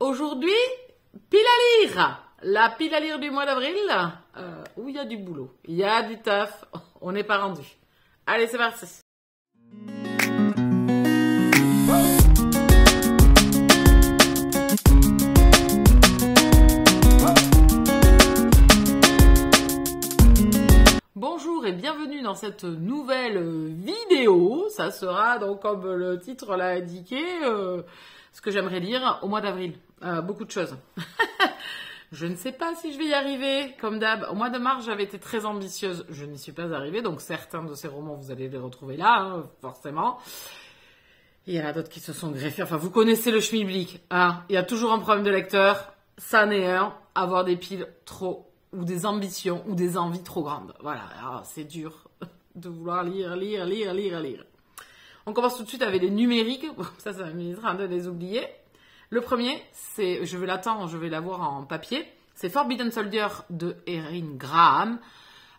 Aujourd'hui, pile à lire. La pile à lire du mois d'avril, où il y a du boulot, il y a du taf, on n'est pas rendu. Allez, c'est parti. Bonjour et bienvenue dans cette nouvelle vidéo. Ça sera donc, comme le titre l'a indiqué, ce que j'aimerais lire au mois d'avril. Beaucoup de choses. Je ne sais pas si je vais y arriver. Comme d'hab, au mois de mars, j'avais été très ambitieuse. Je n'y suis pas arrivée. Donc certains de ces romans, vous allez les retrouver là, hein, forcément. Il y en a d'autres qui se sont greffés. Enfin, vous connaissez le schmilblick. Hein. Il y a toujours un problème de lecteur. Ça n'est un. Avoir des piles trop... ou des ambitions, ou des envies trop grandes. Voilà, alors c'est dur de vouloir lire. On commence tout de suite avec les numériques. Ça m'évitera de les oublier. Le premier, c'est, je vais l'attendre, je vais l'avoir en papier. C'est Forbidden Soldier de Erin Graham.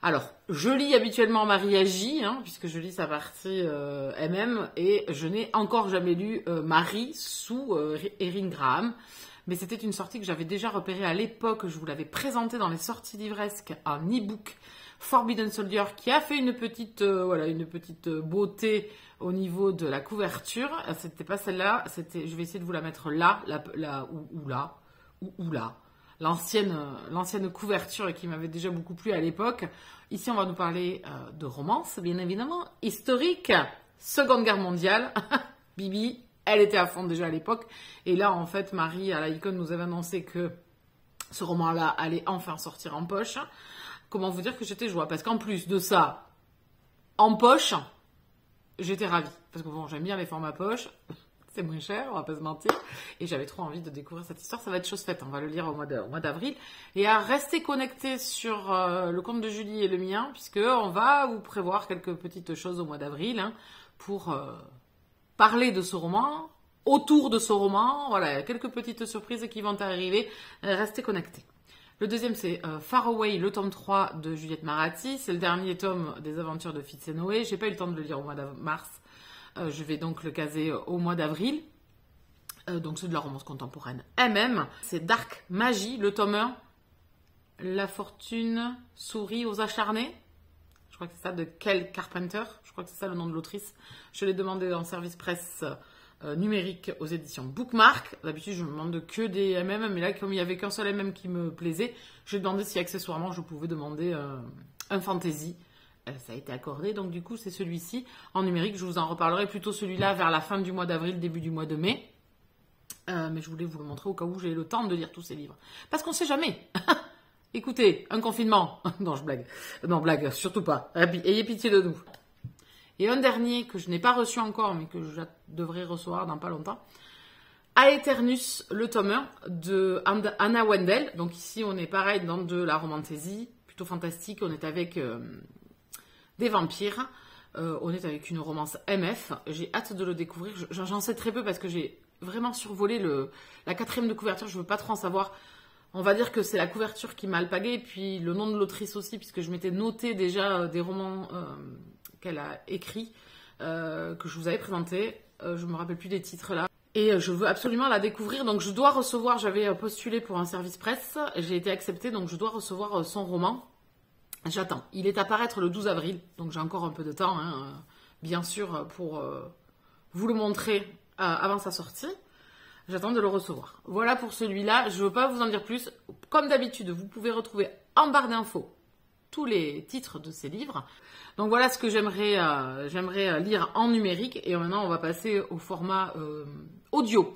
Alors, je lis habituellement Marie Agi, hein, puisque je lis sa partie MM, et je n'ai encore jamais lu Marie sous Erin Graham. Mais c'était une sortie que j'avais déjà repérée à l'époque. Je vous l'avais présentée dans les sorties livresques en e-book. Forbidden Soldier, qui a fait une petite beauté au niveau de la couverture. C'était pas celle-là. C'était, je vais essayer de vous la mettre là, là. L'ancienne couverture et qui m'avait déjà beaucoup plu à l'époque. Ici, on va nous parler de romance, bien évidemment, historique, Seconde Guerre mondiale. Bibi. Elle était à fond déjà à l'époque. Et là, en fait, Marie, à la Icône, nous avait annoncé que ce roman-là allait enfin sortir en poche. Comment vous dire que j'étais joie? Parce qu'en plus de ça, en poche, j'étais ravie. Parce que bon, j'aime bien les formats poche. C'est moins cher, on va pas se mentir. Et j'avais trop envie de découvrir cette histoire. Ça va être chose faite. On va le lire au mois d'avril. Et à rester connecté sur le compte de Julie et le mien, puisque on va vous prévoir quelques petites choses au mois d'avril, hein, pour... parler de ce roman, autour de ce roman, voilà, quelques petites surprises qui vont arriver, restez connectés. Le deuxième, c'est Far Away, le tome 3 de Juliette Maratti, c'est le dernier tome des aventures de Fitz et Noé, j'ai pas eu le temps de le lire au mois de mars, je vais donc le caser au mois d'avril, donc c'est de la romance contemporaine MM, c'est Dark Magie, le tome 1, La fortune sourit aux acharnés. Je crois que c'est ça, de Kel Carpenter. Je crois que c'est ça le nom de l'autrice. Je l'ai demandé en service presse numérique aux éditions Bookmark. D'habitude, je me demande que des MM, mais là, comme il n'y avait qu'un seul MM qui me plaisait, j'ai demandé si accessoirement je pouvais demander un fantasy. Ça a été accordé, donc du coup, c'est celui-ci. En numérique, je vous en reparlerai plutôt celui-là vers la fin du mois d'avril, début du mois de mai. Mais je voulais vous le montrer au cas où j'ai le temps de lire tous ces livres. Parce qu'on ne sait jamais. Écoutez, un confinement. Non, je blague. Non, blague, surtout pas. Ayez pitié de nous. Et un dernier que je n'ai pas reçu encore, mais que je devrais recevoir dans pas longtemps. Aeternus, le tome 1 de Anna Wendel. Donc ici, on est pareil dans de la romantasy, plutôt fantastique. On est avec des vampires. On est avec une romance MF. J'ai hâte de le découvrir. J'en sais très peu parce que j'ai vraiment survolé la 4e de couverture. Je veux pas trop en savoir. On va dire que c'est la couverture qui m'a alpagué, et puis le nom de l'autrice aussi, puisque je m'étais noté déjà des romans qu'elle a écrits, que je vous avais présentés. Je me rappelle plus des titres là. Et je veux absolument la découvrir, donc je dois recevoir, j'avais postulé pour un service presse, j'ai été acceptée, donc je dois recevoir son roman. J'attends. Il est à paraître le 12 avril, donc j'ai encore un peu de temps, hein, bien sûr, pour vous le montrer avant sa sortie. J'attends de le recevoir. Voilà pour celui-là. Je ne veux pas vous en dire plus. Comme d'habitude, vous pouvez retrouver en barre d'infos tous les titres de ces livres. Donc voilà ce que j'aimerais lire en numérique. Et maintenant, on va passer au format audio.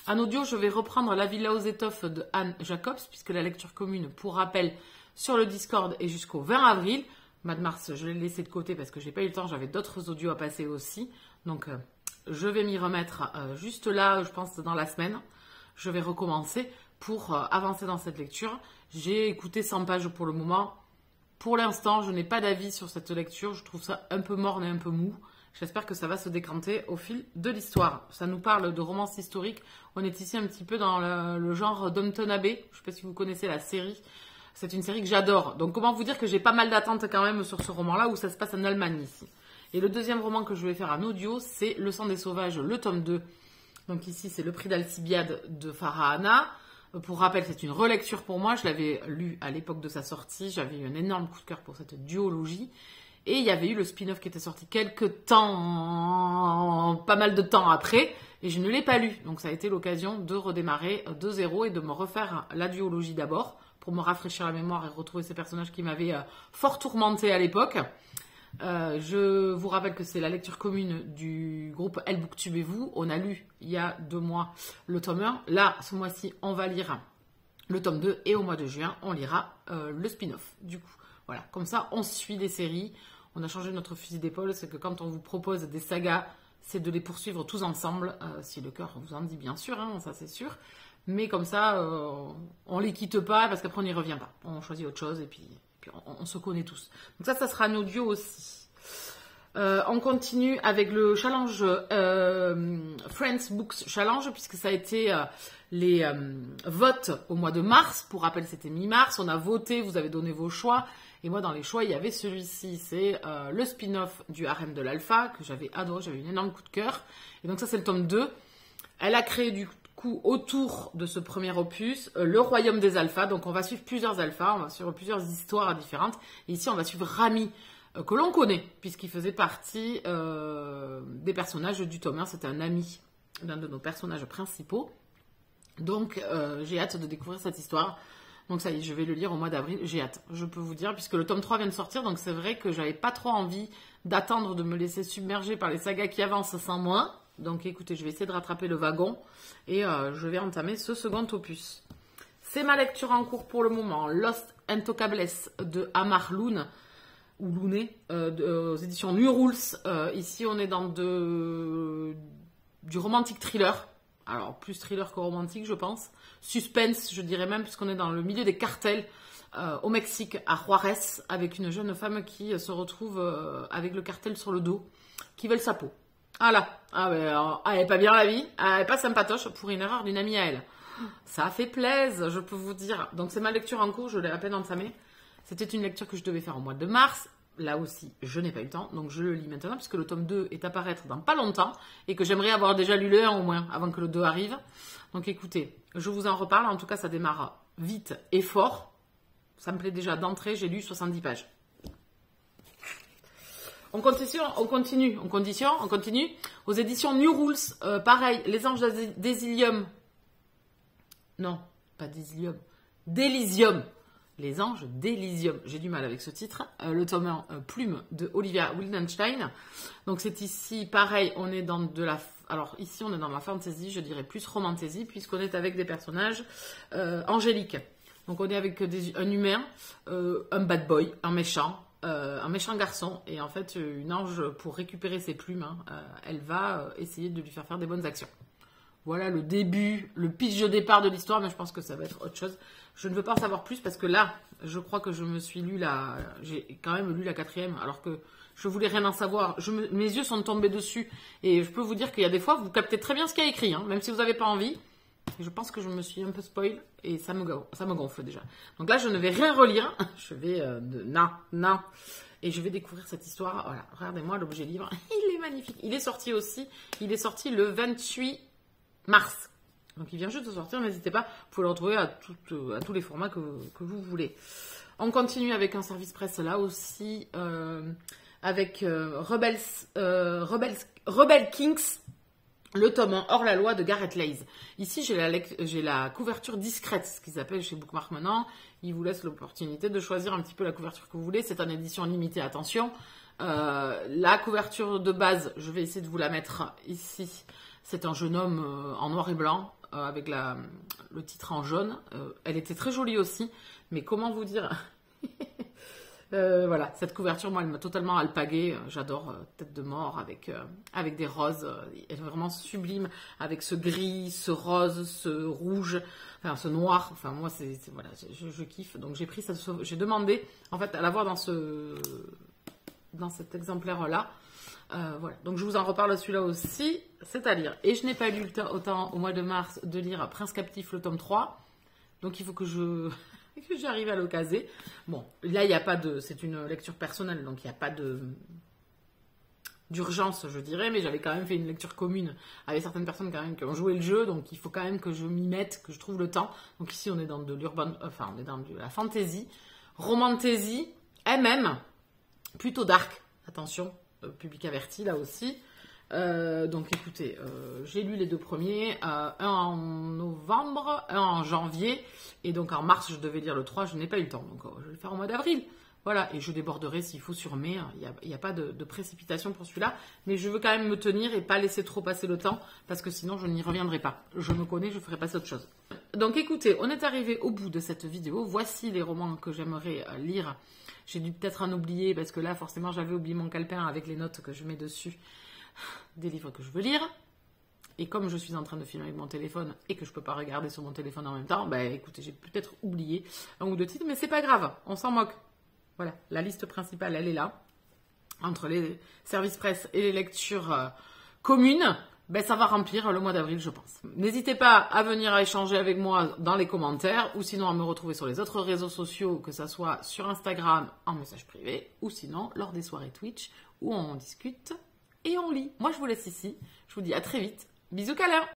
En audio, je vais reprendre La Villa aux étoffes de Anne Jacobs, puisque la lecture commune, pour rappel, sur le Discord est jusqu'au 20 avril. Mois de mars, je l'ai laissé de côté parce que j'ai pas eu le temps. J'avais d'autres audios à passer aussi. Donc... je vais m'y remettre juste là, je pense, dans la semaine. Je vais recommencer pour avancer dans cette lecture. J'ai écouté 100 pages pour le moment. Pour l'instant, je n'ai pas d'avis sur cette lecture. Je trouve ça un peu morne et un peu mou. J'espère que ça va se décanter au fil de l'histoire. Ça nous parle de romance historique. On est ici un petit peu dans le genre Downton Abbey. Je ne sais pas si vous connaissez la série. C'est une série que j'adore. Donc comment vous dire que j'ai pas mal d'attentes quand même sur ce roman-là où ça se passe en Allemagne ici. Et le deuxième roman que je vais faire en audio, c'est Le sang des sauvages, le tome 2 Donc ici, c'est le prix d'Alcibiade de Farahana. Pour rappel, c'est une relecture pour moi. Je l'avais lu à l'époque de sa sortie. J'avais eu un énorme coup de cœur pour cette duologie. Et il y avait eu le spin-off qui était sorti quelques temps, pas mal de temps après. Et je ne l'ai pas lu. Donc ça a été l'occasion de redémarrer de zéro et de me refaire la duologie d'abord pour me rafraîchir la mémoire et retrouver ces personnages qui m'avaient fort tourmenté à l'époque. Je vous rappelle que c'est la lecture commune du groupe Elle Booktube et vous. On a lu il y a 2 mois le tome 1. Là, ce mois-ci, on va lire le tome 2 et au mois de juin, on lira le spin-off. Du coup, voilà, comme ça, on suit des séries. On a changé notre fusil d'épaule, c'est que quand on vous propose des sagas, c'est de les poursuivre tous ensemble, si le cœur vous en dit bien sûr, hein, ça c'est sûr. Mais comme ça, on les quitte pas parce qu'après on n'y revient pas. On choisit autre chose et puis on se connaît tous. Donc ça sera un audio aussi. On continue avec le challenge Friends Books Challenge, puisque ça a été les votes au mois de mars. Pour rappel, c'était mi-mars. On a voté, vous avez donné vos choix. Et moi, dans les choix, il y avait celui-ci. C'est le spin-off du Harem de l'Alpha, que j'avais adoré. J'avais eu un énorme coup de cœur. Et donc ça, c'est le tome 2. Elle a créé du coup, autour de ce premier opus, le royaume des alphas. Donc on va suivre plusieurs alphas, on va suivre plusieurs histoires différentes. Et ici, on va suivre Rami, que l'on connaît, puisqu'il faisait partie des personnages du tome 1. C'était un ami d'un de nos personnages principaux. Donc j'ai hâte de découvrir cette histoire. Donc ça y est, je vais le lire au mois d'avril. J'ai hâte, je peux vous dire, puisque le tome 3 vient de sortir. Donc c'est vrai que j'avais pas trop envie d'attendre de me laisser submerger par les sagas qui avancent sans moi. Donc écoutez, je vais essayer de rattraper le wagon et je vais entamer ce second opus. C'est ma lecture en cours pour le moment. Lost Intocables de Amar Loon, ou Louné, aux éditions New Rules. Ici, on est dans du romantique thriller. Alors, plus thriller que romantique, je pense. Suspense, je dirais même, puisqu'on est dans le milieu des cartels au Mexique, à Juarez, avec une jeune femme qui se retrouve avec le cartel sur le dos, qui veulent sa peau. Ah là, elle est pas bien la vie, elle est pas sympatoche pour une erreur d'une amie à elle. Ça a fait plaisir, je peux vous dire. Donc c'est ma lecture en cours, je l'ai à peine entamée. C'était une lecture que je devais faire au mois de mars. Là aussi, je n'ai pas eu le temps, donc je le lis maintenant, puisque le tome 2 est à paraître dans pas longtemps, et que j'aimerais avoir déjà lu le 1 au moins, avant que le 2 arrive. Donc écoutez, je vous en reparle, en tout cas ça démarre vite et fort. Ça me plaît déjà d'entrée, j'ai lu 70 pages. On continue. Aux éditions New Rules, pareil, Les Anges d'Elysium. Non, pas d'Elysium. D'Elysium. Les Anges d'Elysium. J'ai du mal avec ce titre. Le tome 1, Plume de Olivia Wildenstein. Donc c'est ici, pareil, on est dans de la... Alors ici, on est dans la fantasy, je dirais plus romantasy, puisqu'on est avec des personnages angéliques. Donc on est avec un humain, un bad boy, un méchant garçon, et en fait une ange, pour récupérer ses plumes, elle va essayer de lui faire des bonnes actions. Voilà le début, le pitch de départ de l'histoire, mais je pense que ça va être autre chose. Je ne veux pas en savoir plus parce que là, je crois que je me suis lu j'ai quand même lu la 4e, alors que je voulais rien en savoir. Mes yeux sont tombés dessus, et je peux vous dire qu'il y a des fois, vous captez très bien ce qu'il y a écrit, même si vous n'avez pas envie. Et je pense que je me suis un peu spoil et ça me gonfle déjà. Donc là, je ne vais rien relire. Je vais non. Et je vais découvrir cette histoire. Voilà, regardez-moi l'objet livre. Il est magnifique. Il est sorti aussi. Il est sorti le 28 mars. Donc il vient juste de sortir. N'hésitez pas. Vous pouvez le retrouver à tous les formats que vous voulez. On continue avec un service presse là aussi. Avec Rebel Kings. Le tome 1, Hors la loi de Gareth Lays. Ici, j'ai la couverture discrète, ce qu'ils appellent chez Bookmark maintenant. Ils vous laissent l'opportunité de choisir un petit peu la couverture que vous voulez. C'est en édition limitée, attention. La couverture de base, je vais essayer de vous la mettre ici. C'est un jeune homme en noir et blanc, avec le titre en jaune. Elle était très jolie aussi, mais comment vous dire... Voilà, cette couverture, moi, elle m'a totalement alpaguée. J'adore Tête de mort avec des roses. Elle est vraiment sublime, avec ce gris, ce rose, ce rouge, enfin ce noir. Enfin, moi, voilà, je kiffe. Donc, j'ai demandé, en fait, à l'avoir dans cet exemplaire-là. Voilà. Donc, je vous en reparle celui-là aussi. C'est à lire. Et je n'ai pas lu autant au mois de mars de lire Prince Captif, le tome 3. Donc, il faut que j'arrive à le caser. Bon, là, il n'y a pas de... C'est une lecture personnelle, donc il n'y a pas de d'urgence, je dirais, mais j'avais quand même fait une lecture commune avec certaines personnes quand même qui ont joué le jeu, donc il faut quand même que je m'y mette, que je trouve le temps. Donc ici, on est dans de l'urban, enfin, on est dans de la fantasy, romantasy, MM, plutôt dark. Attention, public averti là aussi. Donc écoutez, j'ai lu les 2 premiers, un en novembre, un en janvier, et donc en mars je devais lire le 3, je n'ai pas eu le temps, donc je vais le faire au mois d'avril. Voilà, et je déborderai s'il faut sur mai, il n'y a pas de précipitation pour celui-là, mais je veux quand même me tenir et pas laisser trop passer le temps, parce que sinon je n'y reviendrai pas. Je me connais, je ferai passer autre chose. Donc écoutez, on est arrivé au bout de cette vidéo, voici les romans que j'aimerais lire. J'ai dû peut-être en oublier, parce que là forcément j'avais oublié mon calepin avec les notes que je mets dessus des livres que je veux lire. Et comme je suis en train de filmer avec mon téléphone et que je peux pas regarder sur mon téléphone en même temps, bah écoutez, j'ai peut-être oublié un ou 2 titres, mais c'est pas grave, on s'en moque. Voilà, la liste principale, elle est là. Entre les services presse et les lectures communes, ben ça va remplir le mois d'avril, je pense. N'hésitez pas à venir échanger avec moi dans les commentaires, ou sinon à me retrouver sur les autres réseaux sociaux, que ça soit sur Instagram en message privé, ou sinon lors des soirées Twitch où on discute et on lit. Moi, je vous laisse ici. Je vous dis à très vite. Bisous câlins!